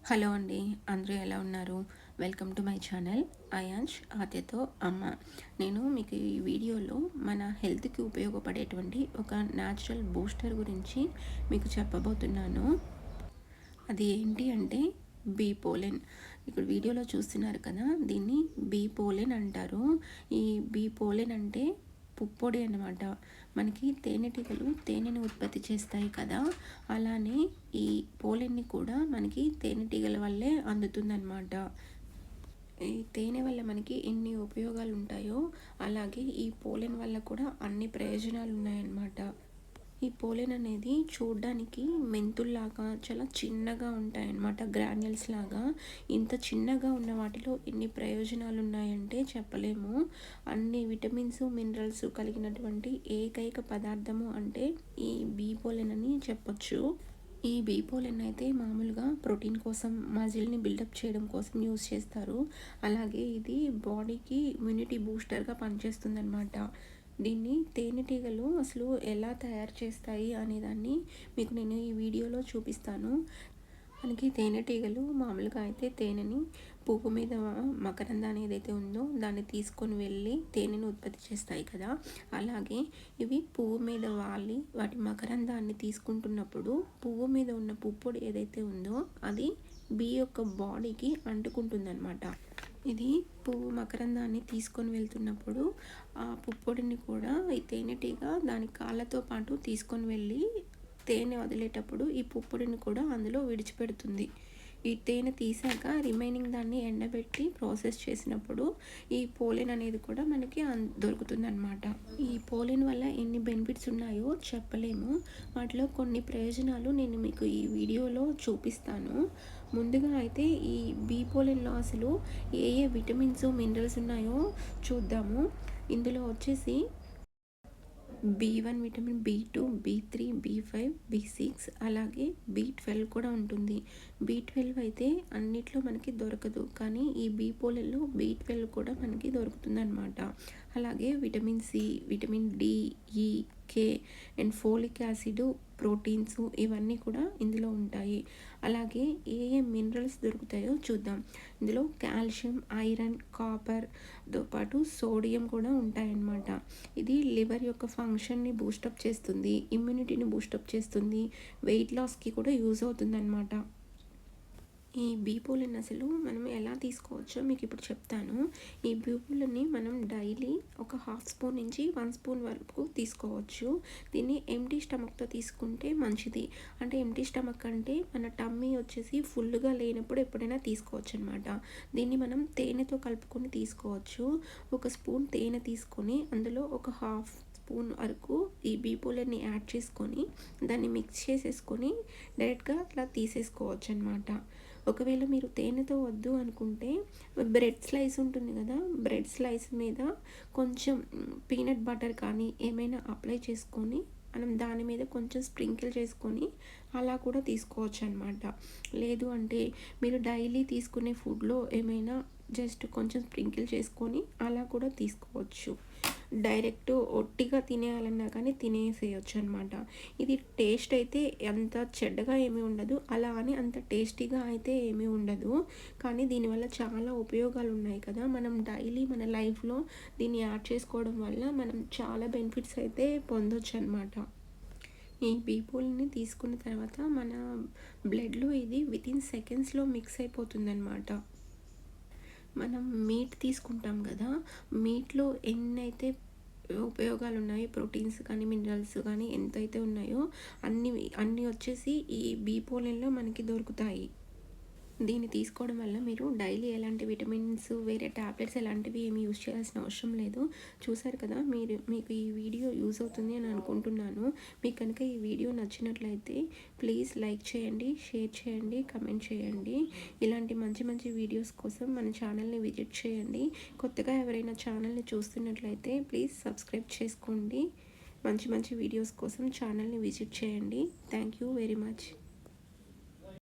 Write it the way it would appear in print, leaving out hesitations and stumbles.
Hello అండి. అందరూ ఎలా ఉన్నారు? Welcome to my channel Ayansh ఆద్యతో అమ్మ. నేను మీకు ఈ వీడియోలో మన హెల్త్‌కి ఉపయోగపడేటువంటి ఒక న్యాచురల్ బూస్టర్ గురించి మీకు చెప్పబోతున్నాను. అది ఏంటి అంటే బీ పోలెన్. ఇప్పుడు వీడియోలో చూస్తున్నారు కదా! దీన్ని బీ పోలెన్ అంటారు. ఈ బీ పోలెన్ అంటే పుప్పొడి అన్నమాట. మనకి తేనెటీగలు తేనెను ఉత్పత్తి చేస్తాయి కదా! అలానే ఈ పోలెన్‌ని కూడా మనకి తేనెటీగల వల్లే అందుతుందన్నమాట. ఈ తేనె వల్ల మనకి ఎన్ని ఉపయోగాలు ఉంటాయో, అలాగే ఈ పోలెన్ వల్ల కూడా అన్ని ప్రయోజనాలు ఉన్నాయన్నమాట. ఈ పోలెన్ అనేది చూడ్డానికి మెంతుల్లాగా చాలా చిన్నగా ఉంటాయన్నమాట. గ్రాన్యూల్స్ లాగా. ఇంత చిన్నగా ఉన్న వాటిలో ఎన్ని ప్రయోజనాలు ఉన్నాయంటే చెప్పలేము. అన్ని విటమిన్స్, మినరల్స్ కలిగినటువంటి ఏకైక పదార్థము అంటే ఈ బీ పోలెన్ అని చెప్పొచ్చు. ఈ బీ పోలెన్ అయితే మామూలుగా ప్రోటీన్ కోసం, మజిల్ని బిల్డప్ చేయడం కోసం యూస్ చేస్తారు. అలాగే ఇది బాడీకి ఇమ్యూనిటీ బూస్టర్గా పనిచేస్తుందన్నమాట. దీన్ని తేనెటీగలు అసలు ఎలా తయారు చేస్తాయి అనేదాన్ని మీకు నేను ఈ వీడియోలో చూపిస్తాను. మనకి తేనెటీగలు మామూలుగా అయితే తేనెని పువ్వు మీద మకరందాన్ని ఏదైతే ఉందో దాన్ని తీసుకొని వెళ్ళి తేనెను ఉత్పత్తి చేస్తాయి కదా! అలాగే ఇవి పువ్వు మీద వాలి వాటి మకరందాన్ని తీసుకుంటున్నప్పుడు పువ్వు మీద ఉన్న పుప్పొడి ఏదైతే ఉందో అది బీ యొక్క బాడీకి అంటుకుంటుందన్నమాట. ఇది పువ్వు మకరందాన్ని తీసుకొని వెళ్తున్నప్పుడు ఆ పుప్పొడిని కూడా ఈ తేనెటీగ దాని కాళ్ళతో పాటు తీసుకొని వెళ్ళి తేనె వదిలేటప్పుడు ఈ పుప్పొడిని కూడా అందులో విడిచిపెడుతుంది. ఈ తేనె తీసాక రిమైనింగ్ దాన్ని ఎండబెట్టి ప్రాసెస్ చేసినప్పుడు ఈ పోలెన్ అనేది కూడా మనకి దొరుకుతుందన్నమాట. ఈ పోలెన్ వల్ల ఎన్ని బెనిఫిట్స్ ఉన్నాయో చెప్పలేము. వాటిలో కొన్ని ప్రయోజనాలు నేను మీకు ఈ వీడియోలో చూపిస్తాను. ముందుగా అయితే ఈ బీ పోలెన్లో అసలు ఏ ఏ విటమిన్స్, మినరల్స్ ఉన్నాయో చూద్దాము. ఇందులో వచ్చేసి బీ1 విటమిన్, బీ2, బీ3, బీ5, బీ6 అలాగే బీ12 కూడా ఉంటుంది. బీ12 అయితే అన్నిట్లో మనకి దొరకదు. కానీ ఈ బీ పోలెన్లో బీ12 కూడా మనకి దొరుకుతుందన్నమాట. అలాగే విటమిన్ సి, విటమిన్ డి, ఈ, కే అండ్ ఫోలిక్ యాసిడ్, ప్రోటీన్స్ ఇవన్నీ కూడా ఇందులో ఉంటాయి. అలాగే ఏ ఏ మినరల్స్ దొరుకుతాయో చూద్దాం. ఇందులో కాల్షియం, ఐరన్, కాపర్తో పాటు సోడియం కూడా ఉంటాయన్నమాట. ఇది లివర్ యొక్క ఫంక్షన్ని బూస్టప్ చేస్తుంది, ఇమ్యూనిటీని బూస్టప్ చేస్తుంది, వెయిట్ లాస్కి కూడా యూజ్ అవుతుందన్నమాట. ఈ బీ పోలెన్ అసలు మనం ఎలా తీసుకోవచ్చో మీకు ఇప్పుడు చెప్తాను. ఈ బీ పోలెన్ని మనం డైలీ ఒక హాఫ్ స్పూన్ నుంచి 1 స్పూన్ వరకు తీసుకోవచ్చు. దీన్ని ఎంప్టీ స్టమక్తో తీసుకుంటే మంచిది. అంటే ఎంప్టీ స్టమక్ అంటే మన టమ్మీ వచ్చేసి ఫుల్గా లేనప్పుడు ఎప్పుడైనా తీసుకోవచ్చు అనమాట. దీన్ని మనం తేనెతో కలుపుకొని తీసుకోవచ్చు. ఒక స్పూన్ తేనె తీసుకొని అందులో ఒక హాఫ్ స్పూన్ వరకు ఈ బీ పోలెన్ని యాడ్ చేసుకొని దాన్ని మిక్స్ చేసేసుకొని డైరెక్ట్గా అట్లా తీసేసుకోవచ్చు అనమాట. ఒకవేళ మీరు తేనెతో వద్దు అనుకుంటే బ్రెడ్ స్లైస్ ఉంటుంది కదా! బ్రెడ్ స్లైస్ మీద కొంచెం పీనట్ బటర్ కానీ ఏమైనా అప్లై చేసుకొని మనం దాని మీద కొంచెం స్ప్రింకిల్ చేసుకొని అలా కూడా తీసుకోవచ్చు అనమాట. లేదు అంటే మీరు డైలీ తీసుకునే ఫుడ్లో ఏమైనా జస్ట్ కొంచెం స్ప్రింకిల్ చేసుకొని అలా కూడా తీసుకోవచ్చు. డైరెక్ట్ ఒట్టిగా తినేయాలన్నా కానీ తినేసేయచ్చు అనమాట. ఇది టేస్ట్ అయితే అంత చెడ్డగా ఏమీ ఉండదు. అలా అని అంత టేస్టీగా అయితే ఏమీ ఉండదు. కానీ దీనివల్ల చాలా ఉపయోగాలు ఉన్నాయి కదా! మనం డైలీ మన లైఫ్‌లో దీన్ని యాడ్ చేసుకోవడం వల్ల మనం చాలా బెనిఫిట్స్ అయితే పొందొచ్చు అనమాట. ఈ బీ పోలెన్ని తీసుకున్న తర్వాత మన బ్లడ్‌లో ఇది వితిన్ సెకండ్స్‌లో మిక్స్ అయిపోతుందనమాట. మనం మీట్ తీసుకుంటాం కదా! మీట్‌లో ఎన్నైతే ఉపయోగాలు ఉన్నాయో ప్రోటీన్స్ కానీ, మినరల్స్ కానీ ఎంతైతే ఉన్నాయో అన్నీ వచ్చేసి ఈ బీ పోలెన్‌లో మనకి దొరుకుతాయి. దీన్ని తీసుకోవడం వల్ల మీరు డైలీ ఎలాంటి విటమిన్స్, వేరే టాబ్లెట్స్ ఎలాంటివి ఏమి యూజ్ చేయాల్సిన అవసరం లేదు. చూసారు కదా! మీకు ఈ వీడియో యూజ్ అవుతుంది అని అనుకుంటున్నాను. మీకు కనుక ఈ వీడియో నచ్చినట్లయితే ప్లీజ్ లైక్ చేయండి, షేర్ చేయండి, కమెంట్ చేయండి. ఇలాంటి మంచి మంచి వీడియోస్ కోసం మన ఛానల్ని విజిట్ చేయండి. కొత్తగా ఎవరైనా ఛానల్ని చూస్తున్నట్లయితే ప్లీజ్ సబ్స్క్రైబ్ చేసుకోండి. మంచి మంచి వీడియోస్ కోసం ఛానల్ని విజిట్ చేయండి. Thank you very much.